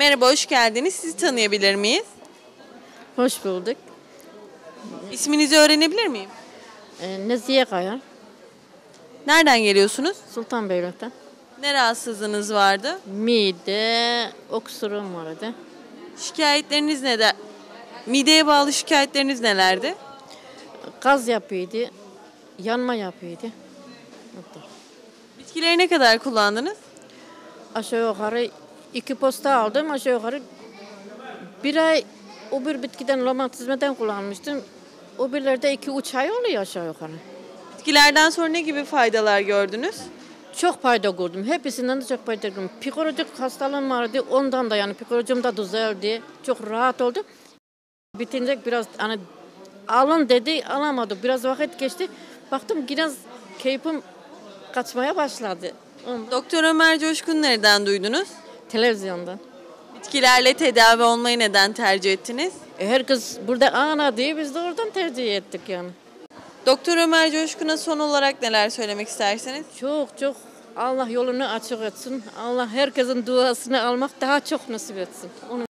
Merhaba, hoş geldiniz. Sizi tanıyabilir miyiz? Hoş bulduk. İsminizi öğrenebilir miyim? Nezihe Kaya, Nereden geliyorsunuz? Sultanbeylik'ten. Ne rahatsızlığınız vardı? Mide, öksürüğüm vardı. Şikayetleriniz neler? Mideye bağlı şikayetleriniz nelerdi? Gaz yapıyordu, yanma yapıyordu. Bitkileri ne kadar kullandınız? Aşağı yukarı 2 posta aldım. Aşağı yukarı bir ay o bir bitkiden romatizmadan kullanmıştım. O birlerde 2-3 ay oluyor aşağı yukarı. Bitkilerden sonra ne gibi faydalar gördünüz? Çok fayda gördüm. Hepsinden de çok fayda gördüm. Psikolojik hastalığım vardı. Ondan da yani psikolojim de düzeldi. Çok rahat oldu. Bitince biraz hani alın dedi, alamadım. Biraz vakit geçti. Baktım biraz keyfim kaçmaya başladı. Doktor Ömer Coşkun nereden duydunuz? Televizyondan. Bitkilerle tedavi olmayı neden tercih ettiniz? Herkes burada ana diye biz de oradan tercih ettik yani. Doktor Ömer Coşkun'a son olarak neler söylemek istersiniz? Çok Allah yolunu açık etsin. Allah herkesin duasını almak daha çok nasip etsin.